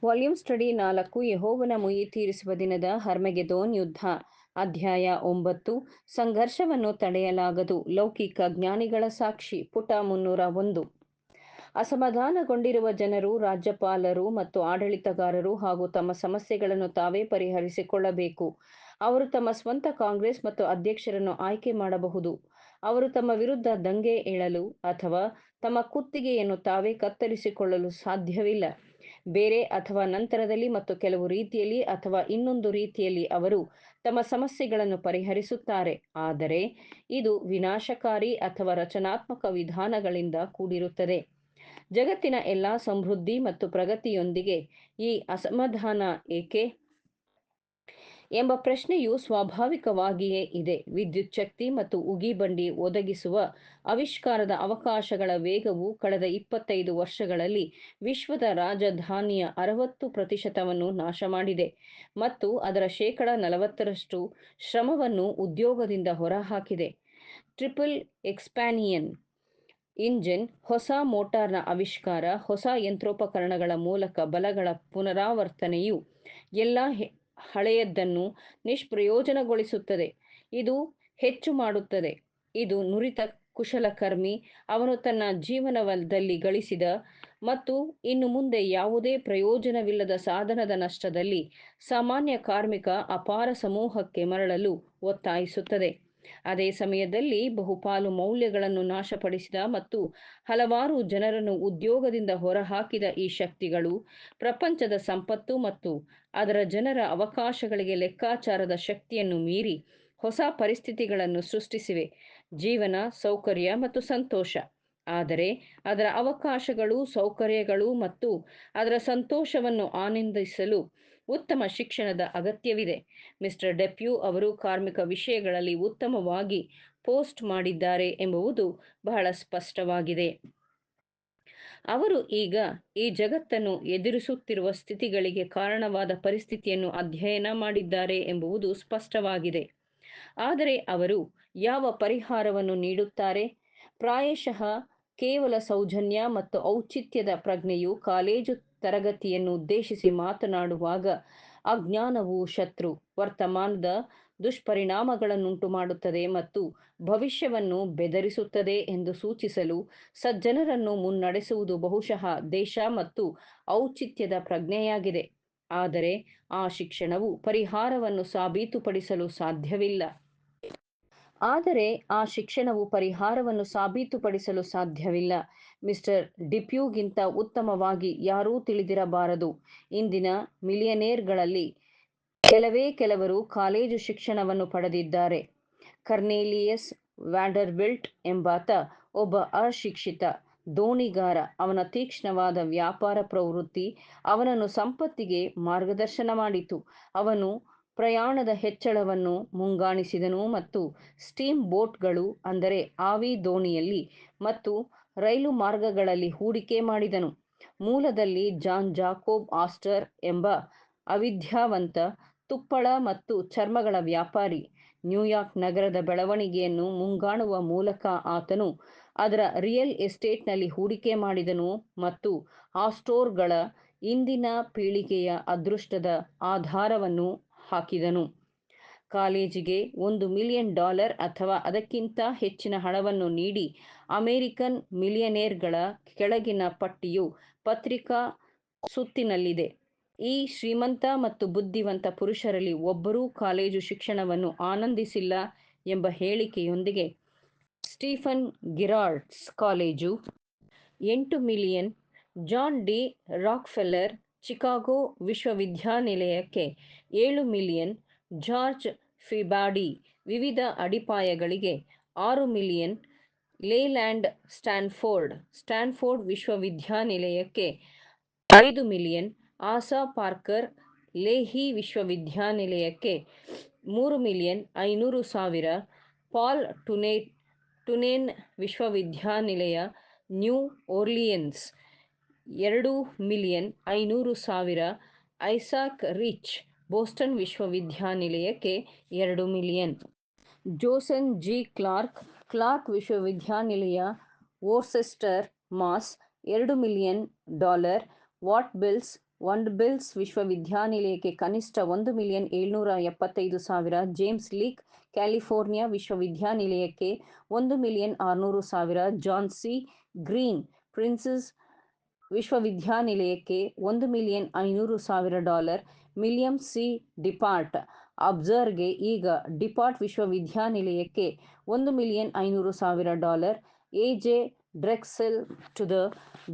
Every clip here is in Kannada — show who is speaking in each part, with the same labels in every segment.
Speaker 1: ವಾಲ್ಯೂಮ್ ಸ್ಟಡಿ 4 ಯೆಹೋವನ ಮುಯ್ಯಿ ತೀರಿಸುವ ದಿನದ ಹರ್ಮೆಗೆದೋನ್ ಯುದ್ಧ. ಅಧ್ಯಾಯ 9 ಸಂಘರ್ಷವನ್ನು ತಡೆಯಲಾಗದು. ಲೌಕಿಕ ಜ್ಞಾನಿಗಳ ಸಾಕ್ಷಿ. ಪುಟ 301. ಅಸಮಾಧಾನಗೊಂಡಿರುವ ಜನರು, ರಾಜ್ಯಪಾಲರು ಮತ್ತು ಆಡಳಿತಗಾರರು ಹಾಗೂ ತಮ್ಮ ಸಮಸ್ಯೆಗಳನ್ನು ತಾವೇ ಪರಿಹರಿಸಿಕೊಳ್ಳಬೇಕು. ಅವರು ತಮ್ಮ ಸ್ವಂತ ಕಾಂಗ್ರೆಸ್ ಮತ್ತು ಅಧ್ಯಕ್ಷರನ್ನು ಆಯ್ಕೆ ಮಾಡಬಹುದು. ಅವರು ತಮ್ಮ ವಿರುದ್ಧ ದಂಗೆ ಏಳಲು ಅಥವಾ ತಮ್ಮ ಕುತ್ತಿಗೆಯನ್ನು ತಾವೇ ಕತ್ತರಿಸಿಕೊಳ್ಳಲು ಸಾಧ್ಯವಿಲ್ಲ. ಬೇರೆ ಅಥವಾ ನಂತರದಲ್ಲಿ ಮತ್ತು ಕೆಲವು ರೀತಿಯಲ್ಲಿ ಅಥವಾ ಇನ್ನೊಂದು ರೀತಿಯಲ್ಲಿ ಅವರು ತಮ್ಮ ಸಮಸ್ಯೆಗಳನ್ನು ಪರಿಹರಿಸುತ್ತಾರೆ, ಆದರೆ ಇದು ವಿನಾಶಕಾರಿ ಅಥವಾ ರಚನಾತ್ಮಕ ವಿಧಾನಗಳಿಂದ ಕೂಡಿರುತ್ತದೆ. ಜಗತ್ತಿನ ಎಲ್ಲಾ ಸಮೃದ್ಧಿ ಮತ್ತು ಪ್ರಗತಿಯೊಂದಿಗೆ ಈ ಅಸಮಾಧಾನ ಏಕೆ ಎಂಬ ಪ್ರಶ್ನೆಯು ಸ್ವಾಭಾವಿಕವಾಗಿಯೇ ಇದೆ. ವಿದ್ಯುತ್ ಶಕ್ತಿ ಮತ್ತು ಉಗಿಬಂಡಿ ಒದಗಿಸುವ ಆವಿಷ್ಕಾರದ ಅವಕಾಶಗಳ ವೇಗವು ಕಳೆದ 25 ವರ್ಷಗಳಲ್ಲಿ ವಿಶ್ವದ ರಾಜಧಾನಿಯ 60% ನಾಶ ಮಾಡಿದೆ ಮತ್ತು ಅದರ ಶೇಕಡ 40ರಷ್ಟು ಶ್ರಮವನ್ನು ಉದ್ಯೋಗದಿಂದ ಹೊರಹಾಕಿದೆ. ಟ್ರಿಪಲ್ ಎಕ್ಸ್ಪ್ಯಾನ್ಷನ್ ಇಂಜಿನ್, ಹೊಸ ಮೋಟಾರ್ನ ಆವಿಷ್ಕಾರ, ಹೊಸ ಯಂತ್ರೋಪಕರಣಗಳ ಮೂಲಕ ಬಲಗಳ ಪುನರಾವರ್ತನೆಯು ಎಲ್ಲ ಹಳೆಯದನ್ನು ನಿಷ್ಪ್ರಯೋಜನಗೊಳಿಸುತ್ತದೆ. ಇದು ಹೆಚ್ಚು ಮಾಡುತ್ತದೆ. ಇದು ನುರಿತ ಕುಶಲಕರ್ಮಿ, ಅವನು ತನ್ನ ಜೀವನದಲ್ಲಿ ಗಳಿಸಿದ ಮತ್ತು ಇನ್ನು ಮುಂದೆ ಯಾವುದೇ ಪ್ರಯೋಜನವಿಲ್ಲದ ಸಾಧನದ ನಷ್ಟದಲ್ಲಿ ಸಾಮಾನ್ಯ ಕಾರ್ಮಿಕ ಅಪಾರ ಸಮೂಹಕ್ಕೆ ಮರಳಲು ಒತ್ತಾಯಿಸುತ್ತದೆ. ಅದೇ ಸಮಯದಲ್ಲಿ ಬಹುಪಾಲು ಮೌಲ್ಯಗಳನ್ನು ನಾಶಪಡಿಸಿದ ಮತ್ತು ಹಲವಾರು ಜನರನ್ನು ಉದ್ಯೋಗದಿಂದ ಹೊರಹಾಕಿದ ಈ ಶಕ್ತಿಗಳು ಪ್ರಪಂಚದ ಸಂಪತ್ತು ಮತ್ತು ಅದರ ಜನರ ಅವಕಾಶಗಳಿಗೆ ಲೆಕ್ಕಾಚಾರದ ಶಕ್ತಿಯನ್ನು ಮೀರಿ ಹೊಸ ಪರಿಸ್ಥಿತಿಗಳನ್ನು ಸೃಷ್ಟಿಸಿವೆ. ಜೀವನ, ಸೌಕರ್ಯ ಮತ್ತು ಸಂತೋಷ. ಆದರೆ ಅದರ ಅವಕಾಶಗಳು, ಸೌಕರ್ಯಗಳು ಮತ್ತು ಅದರ ಸಂತೋಷವನ್ನು ಆನಂದಿಸಲು ಉತ್ತಮ ಶಿಕ್ಷಣದ ಅಗತ್ಯವಿದೆ. ಮಿಸ್ಟರ್ ಡೆಪ್ಯೂ ಅವರು ಕಾರ್ಮಿಕ ವಿಷಯಗಳಲ್ಲಿ ಉತ್ತಮವಾಗಿ ಪೋಸ್ಟ್ ಮಾಡಿದ್ದಾರೆ ಎಂಬುದು ಬಹಳ ಸ್ಪಷ್ಟವಾಗಿದೆ. ಅವರು ಈಗ ಈ ಜಗತ್ತನ್ನು ಎದುರಿಸುತ್ತಿರುವ ಸ್ಥಿತಿಗಳಿಗೆ ಕಾರಣವಾದ ಪರಿಸ್ಥಿತಿಯನ್ನು ಅಧ್ಯಯನ ಮಾಡಿದ್ದಾರೆ ಎಂಬುದು ಸ್ಪಷ್ಟವಾಗಿದೆ. ಆದರೆ ಅವರು ಯಾವ ಪರಿಹಾರವನ್ನು ನೀಡುತ್ತಾರೆ? ಪ್ರಾಯಶಃ ಕೇವಲ ಸೌಜನ್ಯ ಮತ್ತು ಔಚಿತ್ಯದ ಪ್ರಜ್ಞೆಯು ಕಾಲೇಜು ತರಗತಿಯನ್ನು ಉದ್ದೇಶಿಸಿ ಮಾತನಾಡುವಾಗ ಅಜ್ಞಾನವು ಶತ್ರು, ವರ್ತಮಾನದ ದುಷ್ಪರಿಣಾಮಗಳನ್ನುಂಟುಮಾಡುತ್ತದೆ ಮತ್ತು ಭವಿಷ್ಯವನ್ನು ಬೆದರಿಸುತ್ತದೆ ಎಂದು ಸೂಚಿಸಲು ಸಜ್ಜನರನ್ನು ಮುನ್ನಡೆಸುವುದು ಬಹುಶಃ ದೇಶ ಮತ್ತು ಔಚಿತ್ಯದ ಪ್ರಜ್ಞೆಯಾಗಿದೆ. ಆದರೆ ಆ ಶಿಕ್ಷಣವು ಪರಿಹಾರವನ್ನು ಸಾಬೀತುಪಡಿಸಲು ಸಾಧ್ಯವಿಲ್ಲ. ಮಿಸ್ಟರ್ ಡೆಪ್ಯೂಗಿಂತ ಉತ್ತಮವಾಗಿ ಯಾರೂ ತಿಳಿದಿರಬಾರದು. ಇಂದಿನ ಮಿಲಿಯನೇರ್ಗಳಲ್ಲಿ ಕೆಲವರು ಕಾಲೇಜು ಶಿಕ್ಷಣವನ್ನು ಪಡೆದಿದ್ದಾರೆ. ಕರ್ನೇಲಿಯಸ್ ವ್ಯಾಂಡರ್ಬಿಲ್ಟ್ ಎಂಬಾತ ಒಬ್ಬ ಅಶಿಕ್ಷಿತ ದೋಣಿಗಾರ. ಅವನ ತೀಕ್ಷ್ಣವಾದ ವ್ಯಾಪಾರ ಪ್ರವೃತ್ತಿ ಅವನನ್ನು ಸಂಪತ್ತಿಗೆ ಮಾರ್ಗದರ್ಶನ ಮಾಡಿತು. ಅವನು ಪ್ರಯಾಣದ ಹೆಚ್ಚಳವನ್ನು ಮುಂಗಾಣಿಸಿದನು ಮತ್ತು ಸ್ಟೀಮ್ ಬೋಟ್ಗಳು, ಅಂದರೆ ಆವಿ ದೋಣಿಯಲ್ಲಿ, ಮತ್ತು ರೈಲು ಮಾರ್ಗಗಳಲ್ಲಿ ಹೂಡಿಕೆ ಮಾಡಿದನು. ಮೂಲದಲ್ಲಿ ಜಾನ್ ಜಾಕೋಬ್ ಆಸ್ಟರ್ ಎಂಬ ಅವಿದ್ಯಾವಂತ ತುಪ್ಪಳ ಮತ್ತು ಚರ್ಮಗಳ ವ್ಯಾಪಾರಿ. ನ್ಯೂಯಾರ್ಕ್ ನಗರದ ಬೆಳವಣಿಗೆಯನ್ನು ಮುಂಗಾಣುವ ಮೂಲಕ ಆತನು ಅದರ ರಿಯಲ್ ಎಸ್ಟೇಟ್ನಲ್ಲಿ ಹೂಡಿಕೆ ಮಾಡಿದನು ಮತ್ತು ಆಸ್ಟೋರ್ಗಳ ಇಂದಿನ ಪೀಳಿಗೆಯ ಅದೃಷ್ಟದ ಆಧಾರವನ್ನು ಹಾಕಿದನು. ಕಾಲೇಜಿಗೆ $1 ಮಿಲಿಯನ್ ಅಥವಾ ಅದಕ್ಕಿಂತ ಹೆಚ್ಚಿನ ಹಣವನ್ನು ನೀಡಿ ಅಮೆರಿಕನ್ ಮಿಲಿಯನೇರ್ಗಳ ಕೆಳಗಿನ ಪಟ್ಟಿಯು ಪತ್ರಿಕಾ ಸುತ್ತಿನಲ್ಲಿದೆ. ಈ ಶ್ರೀಮಂತ ಮತ್ತು ಬುದ್ಧಿವಂತ ಪುರುಷರಲ್ಲಿ ಒಬ್ಬರೂ ಕಾಲೇಜು ಶಿಕ್ಷಣವನ್ನು ಆನಂದಿಸಿಲ್ಲ ಎಂಬ ಹೇಳಿಕೆಯೊಂದಿಗೆ Stephen Girard's college $8 million, John D Rockefeller Chicago ವಿಶ್ವವಿದ್ಯಾನಿಲಯಕ್ಕೆ $7 ಮಿಲಿಯನ್, ಜಾರ್ಜ್ ಫಿಬಾಡಿ ವಿವಿಧ ಅಡಿಪಾಯಗಳಿಗೆ $6 ಮಿಲಿಯನ್, ಲೇಲ್ಯಾಂಡ್ ಸ್ಟ್ಯಾನ್ಫೋರ್ಡ್ ವಿಶ್ವವಿದ್ಯಾನಿಲಯಕ್ಕೆ $5 ಮಿಲಿಯನ್, ಆಸಾ ಪಾರ್ಕರ್ ಲೇಹಿ ವಿಶ್ವವಿದ್ಯಾನಿಲಯಕ್ಕೆ $3,500,000, ಪಾಲ್ ಟುನೇನ್ ವಿಶ್ವವಿದ್ಯಾನಿಲಯ New Orleans $2,500,000, Isaac Rich Boston ವಿಶ್ವವಿದ್ಯಾನಿಲಯಕ್ಕೆ $2 ಮಿಲಿಯನ್, ಜೋಸನ್ ಜಿ ಕ್ಲಾರ್ಕ್ ವಿಶ್ವವಿದ್ಯಾನಿಲಯ ವೋರ್ಸೆಸ್ಟರ್ ಮಾಸ್ $2 ಮಿಲಿಯನ್, ವಾಟ್ ಬಿಲ್ಸ್ ವಂಡರ್ಬಿಲ್ಟ್ ವಿಶ್ವವಿದ್ಯಾನಿಲಯಕ್ಕೆ ಕನಿಷ್ಠ 1,775,000. ಜೇಮ್ಸ್ ಲೀಕ್ ಕ್ಯಾಲಿಫೋರ್ನಿಯಾ ವಿಶ್ವವಿದ್ಯಾನಿಲಯಕ್ಕೆ 1,600,000. John C. ಗ್ರೀನ್ ಪ್ರಿನ್ಸಸ್ ವಿಶ್ವವಿದ್ಯಾನಿಲಯಕ್ಕೆ $1,500,000. William C. ಡಿಪಾರ್ಟ್ ಅಬ್ಸರ್ಗೆ ಈಗ ಡಿಪಾರ್ಟ್ ವಿಶ್ವವಿದ್ಯಾನಿಲಯಕ್ಕೆ $1,500,000. A J. Drexel to the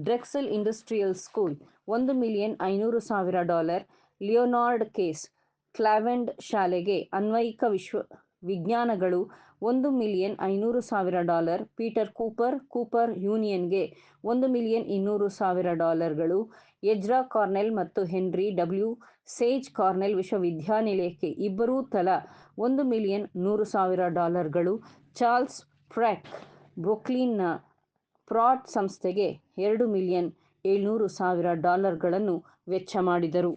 Speaker 1: Drexel industrial school $1,500,000. Leonard Case Cleveland ಶಾಲೆಗೆ ಅನ್ವಯಿಕ ವಿಜ್ಞಾನಗಳು $1,500,000. ಪೀಟರ್ ಕೂಪರ್ ಯೂನಿಯನ್ಗೆ $1,200,000. ಎಜ್ರಾ ಕಾರ್ನೆಲ್ ಮತ್ತು ಹೆನ್ರಿ ಡಬ್ಲ್ಯೂ ಸೇಜ್ ಕಾರ್ನೆಲ್ ವಿಶ್ವವಿದ್ಯಾನಿಲಯಕ್ಕೆ ಇಬ್ಬರೂ ತಲಾ $1,100,000. ಚಾರ್ಲ್ಸ್ ಫ್ರ್ಯಾಕ್ ಬ್ರೂಕ್ಲಿನ್ನ ಪ್ರಾಟ್ ಸಂಸ್ಥೆಗೆ $2,700,000 ವೆಚ್ಚ ಮಾಡಿದರು.